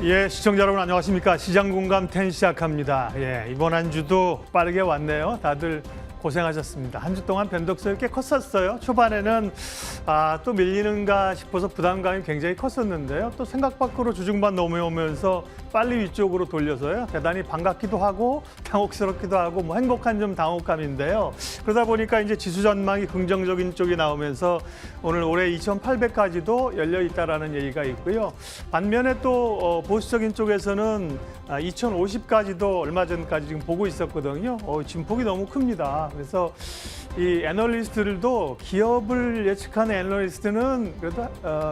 예, 시청자 여러분 안녕하십니까? 시장 공감 10 시작합니다. 예, 이번 한 주도 빠르게 왔네요. 다들 고생하셨습니다. 한 주 동안 변동성이 꽤 컸었어요. 초반에는 또 밀리는가 싶어서 부담감이 굉장히 컸었는데요. 또 생각 밖으로 주중반 넘어오면서 빨리 위쪽으로 돌려서요. 대단히 반갑기도 하고 당혹스럽기도 하고 뭐 행복한 좀 당혹감인데요. 그러다 보니까 이제 지수 전망이 긍정적인 쪽이 나오면서 오늘 올해 2,800까지도 열려 있다라는 얘기가 있고요. 반면에 또 보수적인 쪽에서는 2,050까지도 얼마 전까지 지금 보고 있었거든요. 진폭이 너무 큽니다. 그래서 이 애널리스트들도 기업을 예측하는 애널리스트는 그래도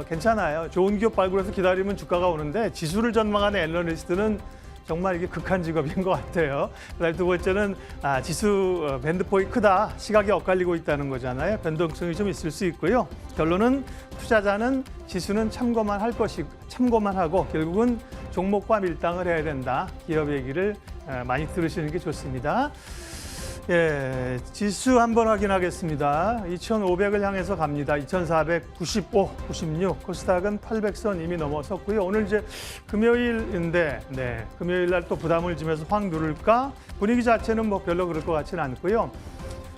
괜찮아요. 좋은 기업 발굴해서 기다리면 주가가 오는데 지수를 전망하는 애널리스트는 정말 이게 극한 직업인 것 같아요. 그다음에 두 번째는 지수 밴드폭이 크다, 시각이 엇갈리고 있다는 거잖아요. 변동성이 좀 있을 수 있고요. 결론은 투자자는 지수는 참고만 할 것이고 참고만 하고 결국은 종목과 밀당을 해야 된다. 기업 얘기를 많이 들으시는 게 좋습니다. 예, 지수 한번 확인하겠습니다. 2,500을 향해서 갑니다. 2,495, 96. 코스닥은 800선 이미 넘어섰고요. 오늘 이제 금요일인데, 네, 금요일 날 또 부담을 지면서 확 누를까? 분위기 자체는 뭐 별로 그럴 것 같지는 않고요.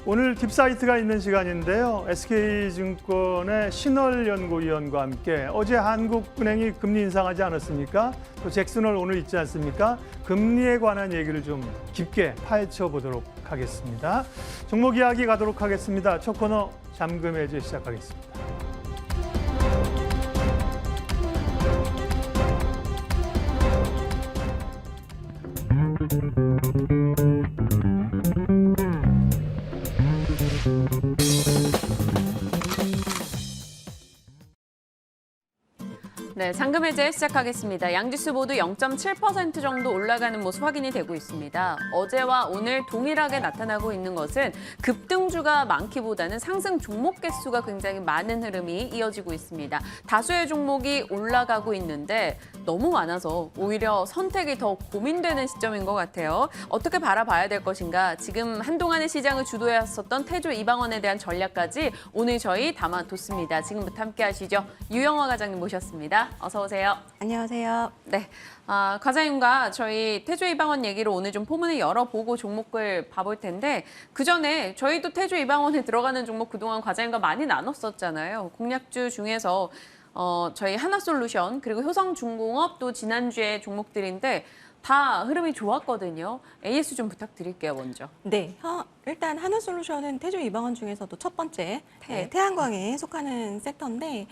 오늘 딥사이트가 있는 시간인데요. SK증권의 신월연구위원과 함께 어제 한국은행이 금리 인상하지 않았습니까? 또 잭슨홀 오늘 있지 않습니까? 금리에 관한 얘기를 좀 깊게 파헤쳐 보도록 하겠습니다. 종목 이야기 가도록 하겠습니다. 첫 코너 잠금 해제 시작하겠습니다. 네, 잠금 해제 시작하겠습니다. 양지수 모두 0.7% 정도 올라가는 모습 확인이 되고 있습니다. 어제와 오늘 동일하게 나타나고 있는 것은 급등주가 많기보다는 상승 종목 개수가 굉장히 많은 흐름이 이어지고 있습니다. 다수의 종목이 올라가고 있는데 너무 많아서 오히려 선택이 더 고민되는 시점인 것 같아요. 어떻게 바라봐야 될 것인가? 지금 한동안의 시장을 주도해왔었던 태조 이방원에 대한 전략까지 오늘 저희 담아뒀습니다. 지금부터 함께 하시죠. 유영화 과장님 모셨습니다. 어서 오세요. 안녕하세요. 네, 과장님과 저희 태조 이방원 얘기로 오늘 좀 포문을 열어보고 종목을 봐볼 텐데 그 전에 저희도 태조 이방원에 들어가는 종목 그동안 과장님과 많이 나눴었잖아요. 공략주 중에서 저희 하나솔루션 그리고 효성중공업 또 지난주에 종목들인데 다 흐름이 좋았거든요. AS 좀 부탁드릴게요, 먼저. 네, 일단 하나솔루션은 태조 이방원 중에서도 첫 번째 태양광에 속하는 섹터인데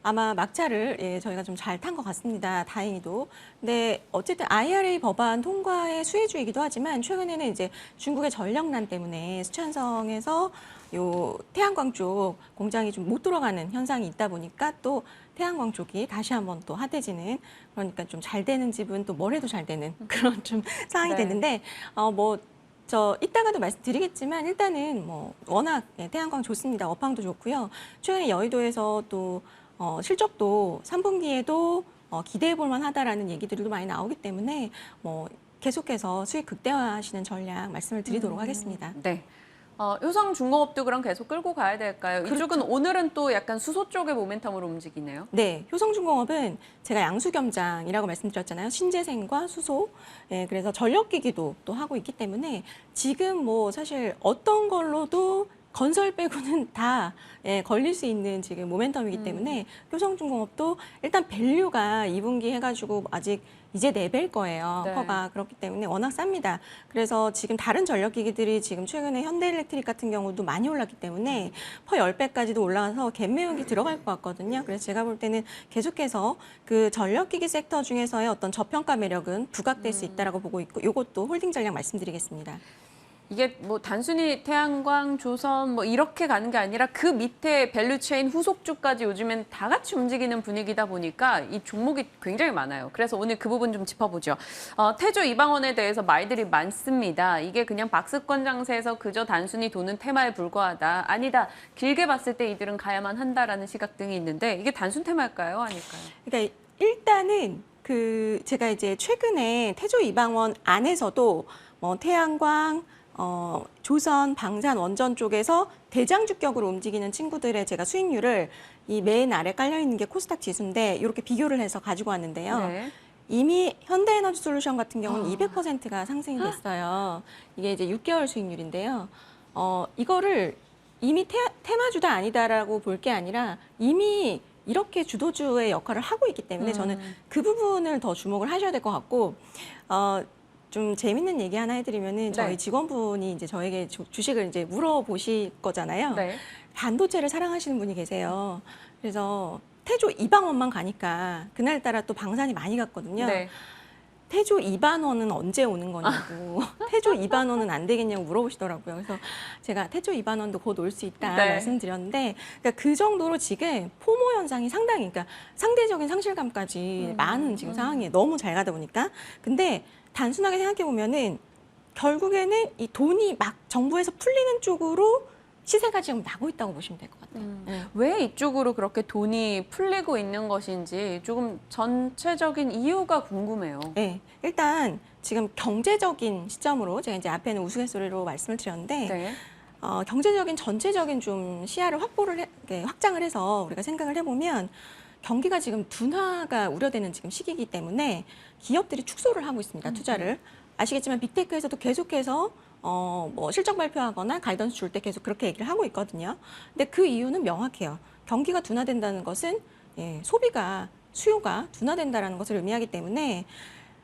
아마 막차를 저희가 좀 잘 탄 것 같습니다. 다행히도. 근데 어쨌든 IRA 법안 통과의 수혜주이기도 하지만 최근에는 이제 중국의 전력난 때문에 수천성에서 요 태양광 쪽 공장이 좀 못 돌아가는 현상이 있다 보니까 또 태양광 쪽이 다시 한번 또 핫해지는 그러니까 좀 잘 되는 집은 또 뭘 해도 잘 되는 그런 좀 상황이 됐는데 저 이따가도 말씀드리겠지만 일단은 뭐 워낙 태양광 좋습니다. 업황도 좋고요. 최근에 여의도에서 또 실적도 3분기에도 기대해 볼 만하다라는 얘기들도 많이 나오기 때문에 뭐 계속해서 수익 극대화하시는 전략 말씀을 드리도록 하겠습니다. 네. 효성중공업도 그럼 계속 끌고 가야 될까요? 그렇죠. 이쪽은 오늘은 또 약간 수소 쪽의 모멘텀으로 움직이네요. 네, 효성중공업은 제가 양수겸장이라고 말씀드렸잖아요. 신재생과 수소. 그래서 전력기기도 또 하고 있기 때문에 지금 뭐 사실 어떤 걸로도 건설 빼고는 다 걸릴 수 있는 지금 모멘텀이기 때문에 효성중공업도 일단 밸류가 2분기 해가지고 아직 이제 4배일 거예요. 네. 퍼가 그렇기 때문에 워낙 쌉니다. 그래서 지금 다른 전력기기들이 지금 최근에 현대일렉트릭 같은 경우도 많이 올랐기 때문에 퍼 10배까지도 올라가서 갭매역이 들어갈 것 같거든요. 그래서 제가 볼 때는 계속해서 그 전력기기 섹터 중에서의 어떤 저평가 매력은 부각될 수 있다라고 보고 있고 이것도 홀딩 전략 말씀드리겠습니다. 이게 뭐 단순히 태양광, 조선 뭐 이렇게 가는 게 아니라 그 밑에 밸류체인 후속주까지 요즘엔 다 같이 움직이는 분위기다 보니까 이 종목이 굉장히 많아요. 그래서 오늘 그 부분 좀 짚어보죠. 태조 이방원에 대해서 말들이 많습니다. 이게 그냥 박스권 장세에서 그저 단순히 도는 테마에 불과하다. 아니다. 길게 봤을 때 이들은 가야만 한다라는 시각 등이 있는데 이게 단순 테마일까요? 아닐까요? 그러니까 일단은 제가 이제 최근에 태조 이방원 안에서도 뭐 태양광, 조선, 방산, 원전 쪽에서 대장주격으로 움직이는 친구들의 제가 수익률을 이 맨 아래 깔려 있는 게 코스닥 지수인데 이렇게 비교를 해서 가지고 왔는데요. 네. 이미 현대에너지솔루션 같은 경우는 200%가 상승이 됐어요. 이게 이제 6개월 수익률인데요. 이거를 이미 테마주다 아니다라고 볼 게 아니라 이미 이렇게 주도주의 역할을 하고 있기 때문에 저는 그 부분을 더 주목을 하셔야 될 것 같고, 좀 재밌는 얘기 하나 해드리면은 저희 네. 직원분이 이제 저에게 주식을 이제 물어보실 거잖아요. 네. 반도체를 사랑하시는 분이 계세요. 그래서 태조 2방원만 가니까 그날따라 또 방산이 많이 갔거든요. 네. 태조 2반원은 언제 오는 거냐고, 태조 2반원은 안 되겠냐고 물어보시더라고요. 그래서 제가 태조 2반원도 곧 올 수 있다 네. 말씀드렸는데, 그러니까 그 정도로 지금 포모 현상이 상당히, 그러니까 상대적인 상실감까지 많은 지금 상황이에요. 너무 잘 가다 보니까. 근데 단순하게 생각해 보면은 결국에는 이 돈이 막 정부에서 풀리는 쪽으로 시세가 지금 나고 있다고 보시면 될 것 같아요. 네. 왜 이쪽으로 그렇게 돈이 풀리고 있는 것인지 조금 전체적인 이유가 궁금해요. 네, 일단 지금 경제적인 시점으로 제가 이제 앞에는 우스갯소리로 말씀을 드렸는데, 네. 경제적인 전체적인 좀 시야를 확장을 해서 우리가 생각을 해보면 경기가 지금 둔화가 우려되는 지금 시기이기 때문에 기업들이 축소를 하고 있습니다. 투자를. 아시겠지만 빅테크에서도 계속해서 뭐 실적 발표하거나 가이던스 줄 때 계속 그렇게 얘기를 하고 있거든요. 근데 그 이유는 명확해요. 경기가 둔화된다는 것은 수요가 둔화된다라는 것을 의미하기 때문에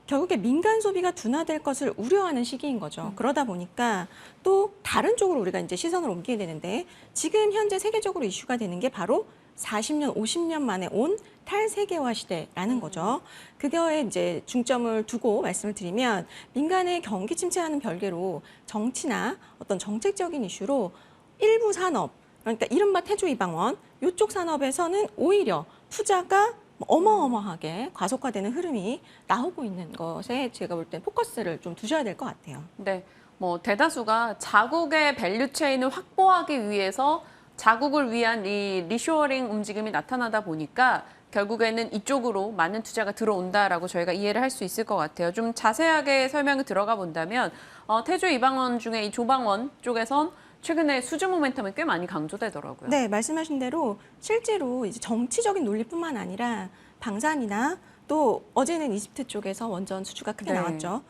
결국에 민간 소비가 둔화될 것을 우려하는 시기인 거죠. 그러다 보니까 또 다른 쪽으로 우리가 이제 시선을 옮기게 되는데, 지금 현재 세계적으로 이슈가 되는 게 바로 40년, 50년 만에 온 탈세계화 시대라는 거죠. 그거에 이제 중점을 두고 말씀을 드리면, 민간의 경기 침체와는 별개로 정치나 어떤 정책적인 이슈로 일부 산업, 그러니까 이른바 태조 이방원, 이쪽 산업에서는 오히려 투자가 어마어마하게 과속화되는 흐름이 나오고 있는 것에 제가 볼 땐 포커스를 좀 두셔야 될 것 같아요. 네. 뭐 대다수가 자국의 밸류 체인을 확보하기 위해서 자국을 위한 이 리쇼어링 움직임이 나타나다 보니까 결국에는 이쪽으로 많은 투자가 들어온다라고 저희가 이해를 할 수 있을 것 같아요. 좀 자세하게 설명을 들어가 본다면 태조 이방원 중에 이 조방원 쪽에선 최근에 수주 모멘텀이 꽤 많이 강조되더라고요. 네, 말씀하신 대로 실제로 이제 정치적인 논리뿐만 아니라 방산이나 또 어제는 이집트 쪽에서 원전 수주가 크게 네. 나왔죠.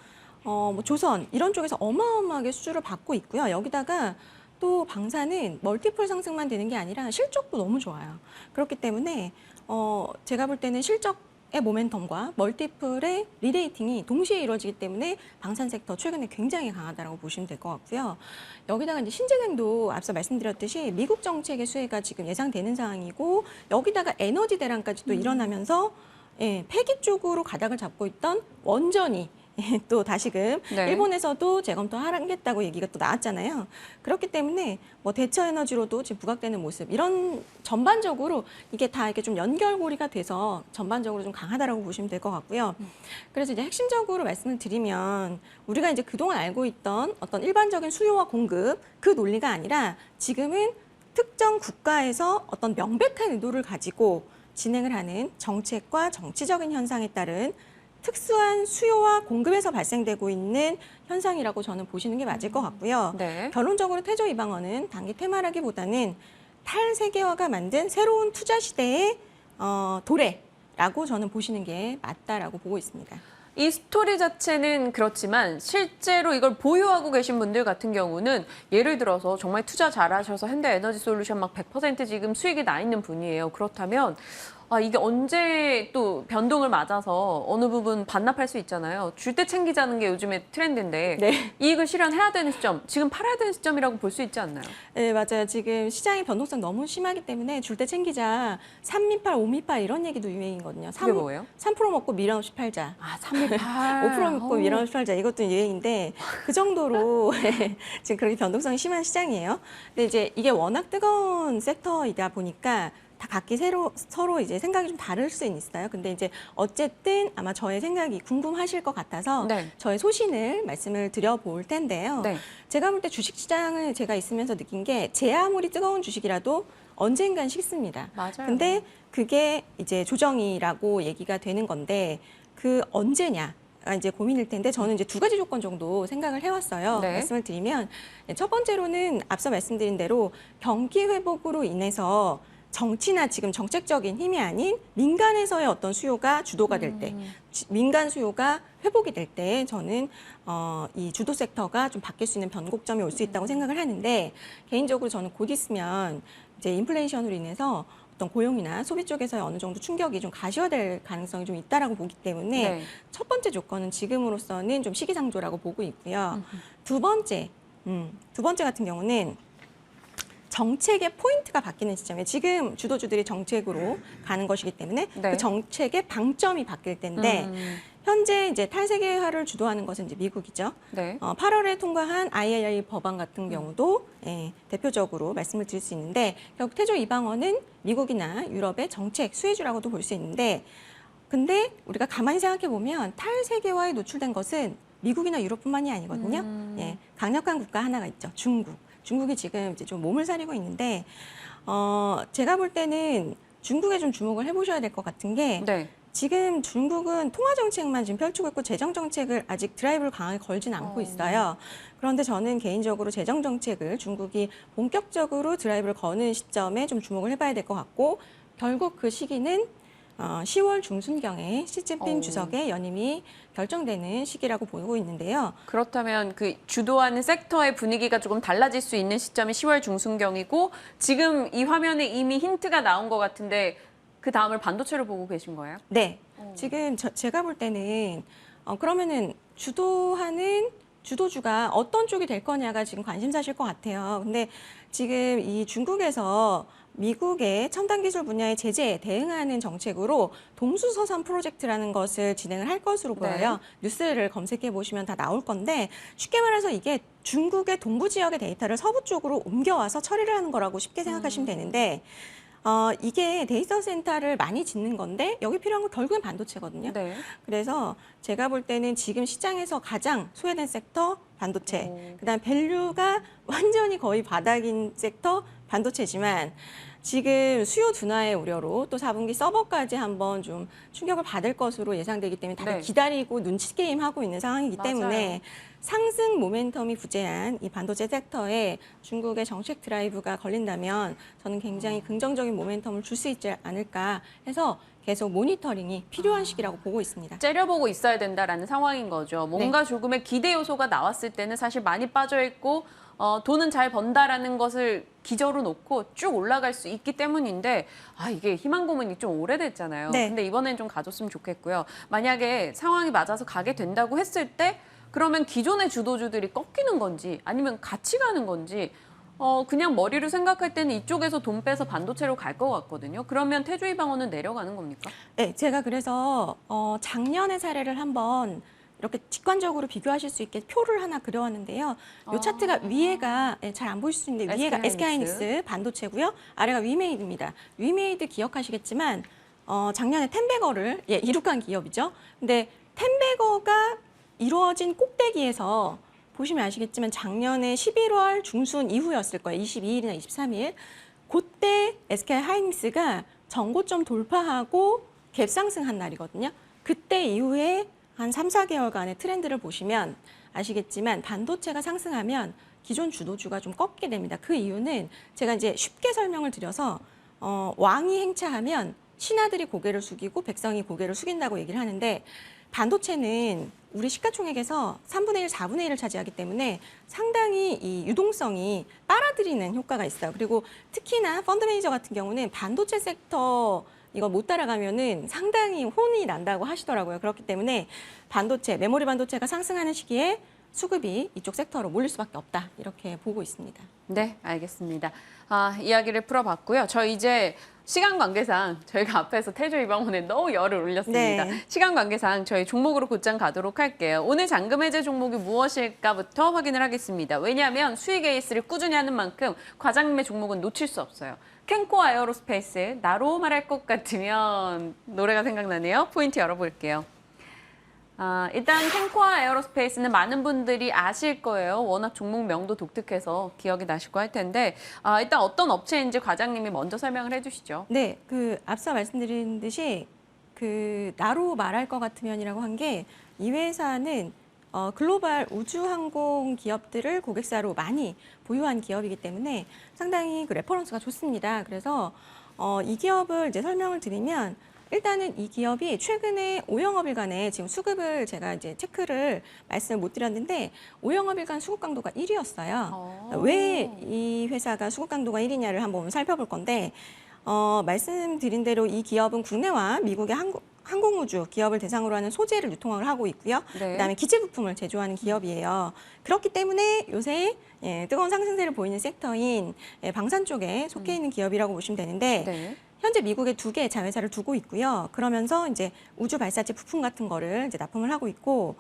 뭐 조선 이런 쪽에서 어마어마하게 수주를 받고 있고요. 여기다가 또 방산은 멀티플 상승만 되는 게 아니라 실적도 너무 좋아요. 그렇기 때문에 제가 볼 때는 실적의 모멘텀과 멀티플의 리레이팅이 동시에 이루어지기 때문에 방산 섹터 최근에 굉장히 강하다고 보시면 될 것 같고요. 여기다가 이제 신재생도 앞서 말씀드렸듯이 미국 정책의 수혜가 지금 예상되는 상황이고, 여기다가 에너지 대란까지 또 일어나면서 폐기 쪽으로 가닥을 잡고 있던 원전이 또 다시금 네. 일본에서도 재검토하겠다고 얘기가 또 나왔잖아요. 그렇기 때문에 뭐 대처 에너지로도 지금 부각되는 모습, 이런 전반적으로 이게 다 이렇게 좀 연결고리가 돼서 전반적으로 좀 강하다라고 보시면 될 것 같고요. 그래서 이제 핵심적으로 말씀을 드리면, 우리가 이제 그동안 알고 있던 어떤 일반적인 수요와 공급 그 논리가 아니라 지금은 특정 국가에서 어떤 명백한 의도를 가지고 진행을 하는 정책과 정치적인 현상에 따른 특수한 수요와 공급에서 발생되고 있는 현상이라고 저는 보시는 게 맞을 것 같고요. 네. 결론적으로 태조 이방원은 단기 테마라기보다는 탈세계화가 만든 새로운 투자 시대의 도래라고 저는 보시는 게 맞다라고 보고 있습니다. 이 스토리 자체는 그렇지만 실제로 이걸 보유하고 계신 분들 같은 경우는 예를 들어서 정말 투자 잘하셔서 현대에너지솔루션 막 100% 지금 수익이 나 있는 분이에요. 그렇다면 이게 언제 또 변동을 맞아서 어느 부분 반납할 수 있잖아요. 줄 때 챙기자는 게 요즘에 트렌드인데 네. 이익을 실현해야 되는 시점, 지금 팔아야 되는 시점이라고 볼 수 있지 않나요? 네, 맞아요. 지금 시장의 변동성 너무 심하기 때문에 줄 때 챙기자, 3미팔, 5미팔 이런 얘기도 유행이거든요. 그게 뭐예요? 3% 먹고 미련 없이 팔자. 3.8. 5% 먹고 미련 없이 팔자. 이것도 유행인데 그 정도로 지금 그렇게 변동성이 심한 시장이에요. 근데 이제 이게 워낙 뜨거운 섹터이다 보니까 다 각기 서로 이제 생각이 좀 다를 수 있어요. 근데 이제 어쨌든 아마 저의 생각이 궁금하실 것 같아서 네. 저의 소신을 말씀을 드려볼 텐데요. 네. 제가 볼 때 주식시장을 제가 있으면서 느낀 게, 제 아무리 뜨거운 주식이라도 언젠간 식습니다. 맞아요. 근데 그게 이제 조정이라고 얘기가 되는 건데, 그 언제냐? 이제 고민일 텐데, 저는 이제 두 가지 조건 정도 생각을 해왔어요. 네. 말씀을 드리면, 첫 번째로는 앞서 말씀드린 대로 경기 회복으로 인해서 정치나 지금 정책적인 힘이 아닌 민간에서의 어떤 수요가 주도가 될 때, 민간 수요가 회복이 될 때 저는 이 주도 섹터가 좀 바뀔 수 있는 변곡점이 올 수 있다고 생각을 하는데 개인적으로 저는 곧 있으면 이제 인플레이션으로 인해서 어떤 고용이나 소비 쪽에서의 어느 정도 충격이 좀 가시화될 가능성이 좀 있다라고 보기 때문에 네. 첫 번째 조건은 지금으로서는 좀 시기상조라고 보고 있고요. 두 번째 같은 경우는 정책의 포인트가 바뀌는 시점에 지금 주도주들이 정책으로 가는 것이기 때문에 네. 그 정책의 방점이 바뀔 텐데 현재 이제 탈세계화를 주도하는 것은 이제 미국이죠. 네. 8월에 통과한 IRA 법안 같은 경우도 대표적으로 말씀을 드릴 수 있는데 결국 태조 이방원은 미국이나 유럽의 정책 수혜주라고도 볼 수 있는데 근데 우리가 가만히 생각해 보면 탈세계화에 노출된 것은 미국이나 유럽뿐만이 아니거든요. 예, 강력한 국가 하나가 있죠. 중국. 중국이 지금 이제 좀 몸을 사리고 있는데 제가 볼 때는 중국에 좀 주목을 해보셔야 될 것 같은 게 네. 지금 중국은 통화 정책만 지금 펼치고 있고 재정 정책을 아직 드라이브를 강하게 걸진 않고 있어요. 그런데 저는 개인적으로 재정 정책을 중국이 본격적으로 드라이브를 거는 시점에 좀 주목을 해봐야 될 것 같고 결국 그 시기는 10월 중순경에 시진핑 주석의 연임이 결정되는 시기라고 보고 있는데요. 그렇다면 그 주도하는 섹터의 분위기가 조금 달라질 수 있는 시점이 10월 중순경이고 지금 이 화면에 이미 힌트가 나온 것 같은데 그 다음을 반도체로 보고 계신 거예요? 네. 지금 제가 볼 때는 그러면은 주도하는 주도주가 어떤 쪽이 될 거냐가 지금 관심사실 것 같아요. 근데 지금 이 중국에서 미국의 첨단 기술 분야의 제재에 대응하는 정책으로 동수서산 프로젝트라는 것을 진행을 할 것으로 보여요. 뉴스를 검색해 보시면 다 나올 건데 쉽게 말해서 이게 중국의 동부 지역의 데이터를 서부 쪽으로 옮겨와서 처리를 하는 거라고 쉽게 생각하시면 되는데 이게 데이터 센터를 많이 짓는 건데 여기 필요한 건 결국엔 반도체거든요. 네. 그래서 제가 볼 때는 지금 시장에서 가장 소외된 섹터 반도체, 그다음 밸류가 완전히 거의 바닥인 섹터 반도체지만 지금 수요 둔화의 우려로 또 4분기 서버까지 한번 좀 충격을 받을 것으로 예상되기 때문에 다들 네. 기다리고 눈치 게임 하고 있는 상황이기 맞아요. 때문에 상승 모멘텀이 부재한 이 반도체 섹터에 중국의 정책 드라이브가 걸린다면 저는 굉장히 긍정적인 모멘텀을 줄 수 있지 않을까 해서 계속 모니터링이 필요한 시기라고 보고 있습니다. 째려보고 있어야 된다라는 상황인 거죠. 뭔가 조금의 기대 요소가 나왔을 때는 사실 많이 빠져 있고 돈은 잘 번다라는 것을 기저로 놓고 쭉 올라갈 수 있기 때문인데 이게 희망 고문이 좀 오래됐잖아요. 네. 근데 이번엔 좀 가줬으면 좋겠고요. 만약에 상황이 맞아서 가게 된다고 했을 때 그러면 기존의 주도주들이 꺾이는 건지 아니면 같이 가는 건지 그냥 머리로 생각할 때는 이쪽에서 돈 빼서 반도체로 갈 것 같거든요. 그러면 태조이방어는 내려가는 겁니까? 네, 제가 그래서 작년의 사례를 한번 이렇게 직관적으로 비교하실 수 있게 표를 하나 그려왔는데요. 이 차트가 위에가 잘 안 보이실 수 있는데 위에가 SK하이닉스 반도체고요. 아래가 위메이드입니다. 위메이드 기억하시겠지만 작년에 텐베거를 이룩한 기업이죠. 근데 텐베거가 이루어진 꼭대기에서 보시면 아시겠지만 작년에 11월 중순 이후였을 거예요. 22일이나 23일. 그때 SK하이닉스가 전고점 돌파하고 갭상승한 날이거든요. 그때 이후에 한 3, 4개월간의 트렌드를 보시면 아시겠지만 반도체가 상승하면 기존 주도주가 좀 꺾게 됩니다. 그 이유는 제가 이제 쉽게 설명을 드려서 왕이 행차하면 신하들이 고개를 숙이고 백성이 고개를 숙인다고 얘기를 하는데 반도체는 우리 시가총액에서 3분의 1, 4분의 1을 차지하기 때문에 상당히 이 유동성이 빨아들이는 효과가 있어요. 그리고 특히나 펀드 매니저 같은 경우는 반도체 섹터 이거 못 따라가면은 상당히 혼이 난다고 하시더라고요. 그렇기 때문에 반도체, 메모리 반도체가 상승하는 시기에 수급이 이쪽 섹터로 몰릴 수밖에 없다. 이렇게 보고 있습니다. 네, 알겠습니다. 이야기를 풀어봤고요. 저 이제 시간 관계상 저희가 앞에서 태조이방원에 너무 열을 올렸습니다. 네. 시간 관계상 저희 종목으로 곧장 가도록 할게요. 오늘 잔금 해제 종목이 무엇일까부터 확인을 하겠습니다. 왜냐하면 수익 에이스를 꾸준히 하는 만큼 과장님의 종목은 놓칠 수 없어요. 캔코아 에어로스페이스, 나로 말할 것 같으면 노래가 생각나네요. 포인트 열어볼게요. 일단 캔코아 에어로스페이스는 많은 분들이 아실 거예요. 워낙 종목명도 독특해서 기억이 나시고 할 텐데 일단 어떤 업체인지 과장님이 먼저 설명을 해주시죠. 네, 앞서 말씀드린 듯이 나로 말할 것 같으면이라고 한 게 이 회사는 글로벌 우주항공 기업들을 고객사로 많이 보유한 기업이기 때문에 상당히 레퍼런스가 좋습니다. 그래서 이 기업을 이제 설명을 드리면 일단은 이 기업이 최근에 5영업일간에 지금 수급을 제가 이제 체크를 말씀을 못 드렸는데 5영업일간 수급 강도가 1위였어요. 왜 이 회사가 수급 강도가 1위냐를 한번 살펴볼 건데 말씀드린 대로 이 기업은 국내와 미국의 항공우주 기업을 대상으로 하는 소재를 유통을 하고 있고요. 네. 그다음에 기체 부품을 제조하는 기업이에요. 그렇기 때문에 요새 뜨거운 상승세를 보이는 섹터인 방산 쪽에 속해 있는 기업이라고 보시면 되는데 네. 현재 미국에 2개의 자회사를 두고 있고요. 그러면서 이제 우주 발사체 부품 같은 거를 이제 납품을 하고 있고,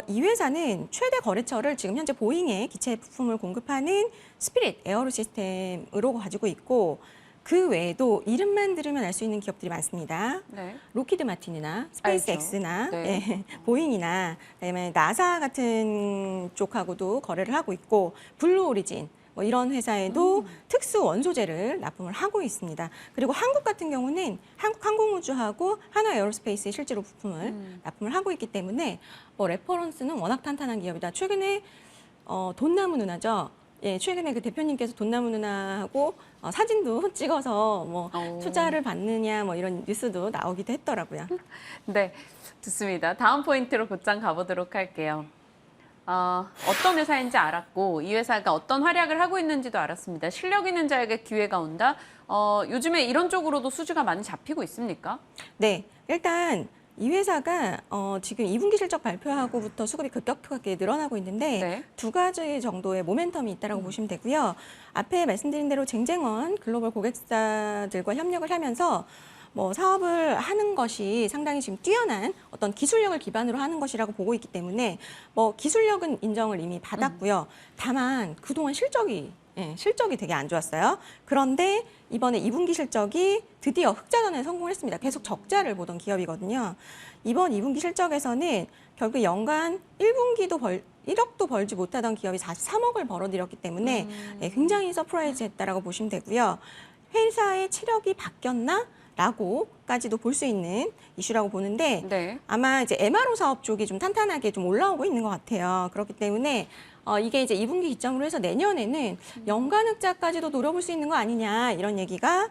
이 회사는 최대 거래처를 지금 현재 보잉의 기체 부품을 공급하는 스피릿 에어로 시스템으로 가지고 있고, 그 외에도 이름만 들으면 알 수 있는 기업들이 많습니다. 네. 로키드 마틴이나 스페이스X나 네. 보잉이나 그다음에 나사 같은 쪽하고도 거래를 하고 있고, 블루 오리진 뭐 이런 회사에도 특수 원소재를 납품을 하고 있습니다. 그리고 한국 같은 경우는 한국 항공우주하고 하나 에어로스페이스에 실제로 부품을 납품을 하고 있기 때문에 뭐 레퍼런스는 워낙 탄탄한 기업이다. 최근에 돈나무 누나죠. 예, 최근에 그 대표님께서 돈나무 누나하고 사진도 찍어서 뭐 투자를 받느냐 뭐 이런 뉴스도 나오기도 했더라고요. 네, 좋습니다. 다음 포인트로 곧장 가보도록 할게요. 어떤 회사인지 알았고 이 회사가 어떤 활약을 하고 있는지도 알았습니다. 실력 있는 자에게 기회가 온다. 요즘에 이런 쪽으로도 수주가 많이 잡히고 있습니까? 네, 일단 이 회사가 지금 2분기 실적 발표하고부터 수급이 급격하게 늘어나고 있는데 네. 2가지 정도의 모멘텀이 있다고 보시면 되고요. 앞에 말씀드린 대로 쟁쟁한 글로벌 고객사들과 협력을 하면서 뭐 사업을 하는 것이 상당히 지금 뛰어난 어떤 기술력을 기반으로 하는 것이라고 보고 있기 때문에 뭐 기술력은 인정을 이미 받았고요. 다만 그동안 실적이 되게 안 좋았어요. 그런데 이번에 2분기 실적이 드디어 흑자전에 성공했습니다. 계속 적자를 보던 기업이거든요. 이번 2분기 실적에서는 결국 연간 1억도 벌지 못하던 기업이 43억을 벌어들였기 때문에 굉장히 서프라이즈했다라고 보시면 되고요. 회사의 체력이 바뀌었나? 라고까지도 볼 수 있는 이슈라고 보는데 네. 아마 이제 MRO 사업 쪽이 좀 탄탄하게 좀 올라오고 있는 것 같아요. 그렇기 때문에 이게 이제 2분기 기점으로 해서 내년에는 연간 흑자까지도 노려볼 수 있는 거 아니냐 이런 얘기가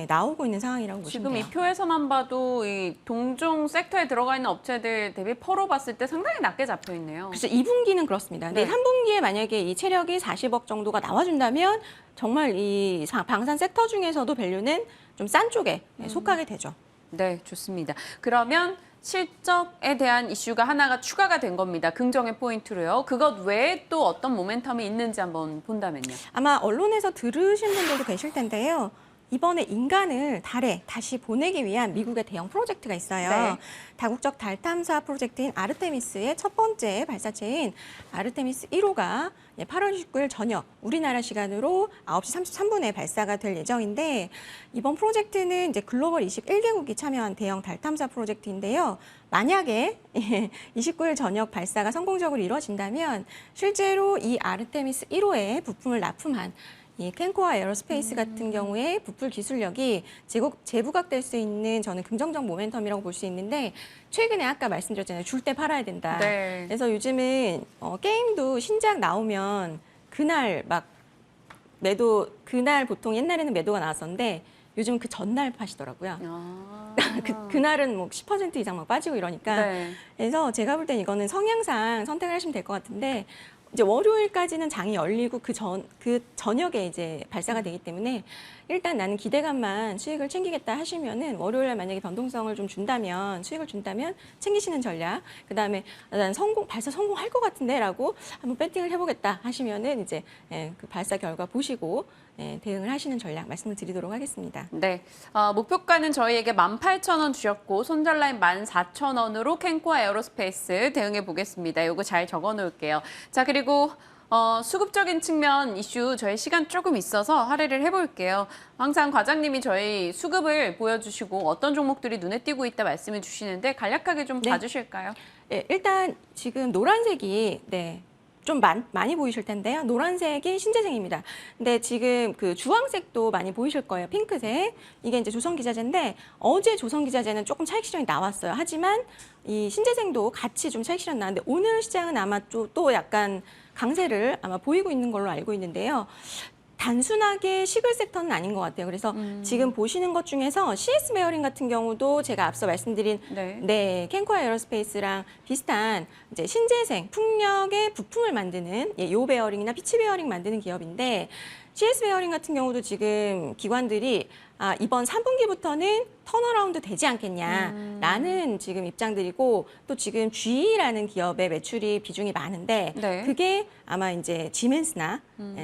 나오고 있는 상황이라고 보시면 지금 돼요. 이 표에서만 봐도 이 동종 섹터에 들어가 있는 업체들 대비 퍼로 봤을 때 상당히 낮게 잡혀 있네요. 그래서 2분기는 그렇습니다. 근데 네. 3분기에 만약에 이 체력이 40억 정도가 나와준다면 정말 이 방산 섹터 중에서도 밸류는 좀 싼 쪽에 속하게 되죠. 네, 좋습니다. 그러면 실적에 대한 이슈가 하나가 추가가 된 겁니다. 긍정의 포인트로요. 그것 외에 또 어떤 모멘텀이 있는지 한번 본다면요. 아마 언론에서 들으신 분들도 계실 텐데요. 이번에 인간을 달에 다시 보내기 위한 미국의 대형 프로젝트가 있어요. 네. 다국적 달 탐사 프로젝트인 아르테미스의 첫 번째 발사체인 아르테미스 1호가 8월 29일 저녁 우리나라 시간으로 9시 33분에 발사가 될 예정인데 이번 프로젝트는 이제 글로벌 21개국이 참여한 대형 달 탐사 프로젝트인데요. 만약에 29일 저녁 발사가 성공적으로 이루어진다면 실제로 이 아르테미스 1호에 부품을 납품한 이 캔코아 에어로스페이스 같은 경우에 부풀 기술력이 재부각될 수 있는 저는 긍정적 모멘텀이라고 볼 수 있는데 최근에 아까 말씀드렸잖아요. 줄 때 팔아야 된다. 네. 그래서 요즘은 게임도 신작 나오면 그날 막 매도 그날 보통 옛날에는 매도가 나왔었는데 요즘 그 전날 파시더라고요. 그날은 뭐 10% 이상 막 빠지고 이러니까 네. 그래서 제가 볼 땐 이거는 성향상 선택을 하시면 될 것 같은데 이제 월요일까지는 장이 열리고 그 저녁에 이제 발사가 되기 때문에 일단 나는 기대감만 수익을 챙기겠다 하시면은 월요일에 만약에 변동성을 좀 준다면 수익을 준다면 챙기시는 전략. 그다음에 난 발사 성공할 것 같은데라고 한번 배팅을 해보겠다 하시면은 이제 그 발사 결과 보시고 대응을 하시는 전략 말씀을 드리도록 하겠습니다. 네, 목표가는 저희에게 18,000원 주셨고 손절라인 14,000원으로 캔코아 에어로스페이스 대응해 보겠습니다. 이거 잘 적어 놓을게요. 자, 그리고 수급적인 측면 이슈 저희 시간 조금 있어서 할애를 해볼게요. 항상 과장님이 저희 수급을 보여주시고 어떤 종목들이 눈에 띄고 있다 말씀해 주시는데 간략하게 좀 네. 봐주실까요? 네, 일단 지금 노란색이 좀 많이 보이실 텐데요. 노란색이 신재생입니다. 근데 지금 그 주황색도 많이 보이실 거예요. 핑크색. 이게 이제 조선기자재인데 어제 조선기자재는 조금 차익 실현이 나왔어요. 하지만 이 신재생도 같이 좀 차익 실현 나왔는데 오늘 시장은 아마 또 약간 강세를 아마 보이고 있는 걸로 알고 있는데요. 단순하게 식을 섹터는 아닌 것 같아요. 그래서 지금 보시는 것 중에서 CS 베어링 같은 경우도 제가 앞서 말씀드린 네. 캔코아 에어로스페이스랑 비슷한 이제 신재생 풍력의 부품을 만드는 요 베어링이나 피치 베어링 만드는 기업인데 CS 베어링 같은 경우도 지금 기관들이 이번 3분기부터는 턴어라운드 되지 않겠냐라는 지금 입장들이고 또 지금 GE라는 기업의 매출이 비중이 많은데 네. 그게 아마 이제 지멘스나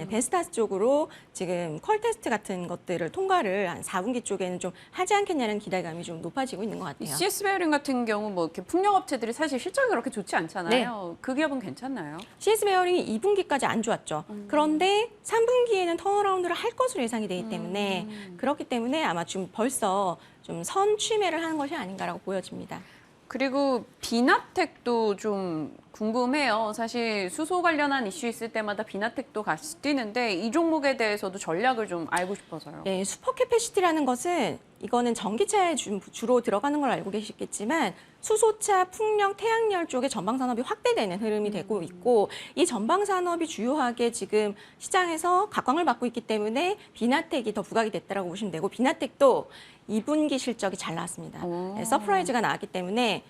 베스타스 쪽으로 지금 퀄 테스트 같은 것들을 통과를 한 4분기 쪽에는 좀 하지 않겠냐는 기대감이 좀 높아지고 있는 것 같아요. CS 베어링 같은 경우 뭐 이렇게 풍력업체들이 사실 실적이 그렇게 좋지 않잖아요. 그 기업은 괜찮나요? CS 베어링이 2분기까지 안 좋았죠. 그런데 3분기에는 턴어라운드를 할 것으로 예상이 되기 때문에 그렇기 때문에 아마 좀 벌써 좀 선취매를 하는 것이 아닌가라고 보여집니다. 그리고 비나텍도 좀 궁금해요. 사실 수소 관련한 이슈 있을 때마다 비나텍도 같이 뛰는데 이 종목에 대해서도 전략을 좀 알고 싶어서요. 네, 슈퍼 캐패시티라는 것은 이거는 전기차에 주로 들어가는 걸 알고 계시겠지만 수소차, 풍력, 태양열 쪽에 전방 산업이 확대되는 흐름이 되고 있고 이 전방 산업이 주요하게 지금 시장에서 각광을 받고 있기 때문에 비나텍이 더 부각이 됐다라고 보시면 되고 비나텍도 2분기 실적이 잘 나왔습니다. 네, 서프라이즈가 나왔기 때문에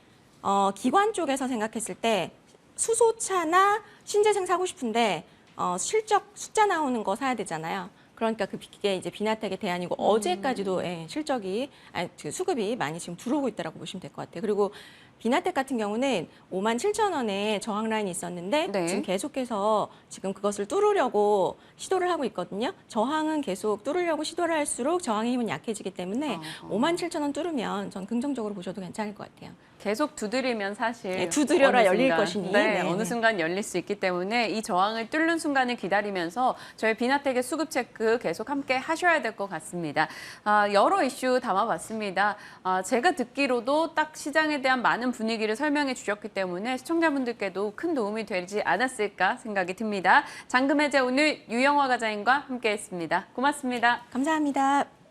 기관 쪽에서 생각했을 때 수소차나 신재생 사고 싶은데 실적 숫자 나오는 거 사야 되잖아요. 그러니까 그게 이제 비나텍의 대안이고 어제까지도 실적이 그 수급이 많이 지금 들어오고 있다라고 보시면 될 것 같아요. 그리고 비나텍 같은 경우는 57,000원에 저항 라인이 있었는데 네. 지금 계속해서 지금 그것을 뚫으려고 시도를 하고 있거든요. 저항은 계속 뚫으려고 시도를 할수록 저항의 힘은 약해지기 때문에 57,000원 뚫으면 전 긍정적으로 보셔도 괜찮을 것 같아요. 계속 두드리면 사실 네, 두드려라 어느 열릴 순간, 것이니. 네, 네, 어느 네. 순간 열릴 수 있기 때문에 이 저항을 뚫는 순간을 기다리면서 저희 비나텍의 수급 체크 계속 함께 하셔야 될 것 같습니다. 여러 이슈 담아봤습니다. 제가 듣기로도 딱 시장에 대한 많은 분위기를 설명해 주셨기 때문에 시청자분들께도 큰 도움이 되지 않았을까 생각이 듭니다. 잔금해제 오늘 유영화 과장님과 함께했습니다. 고맙습니다. 감사합니다.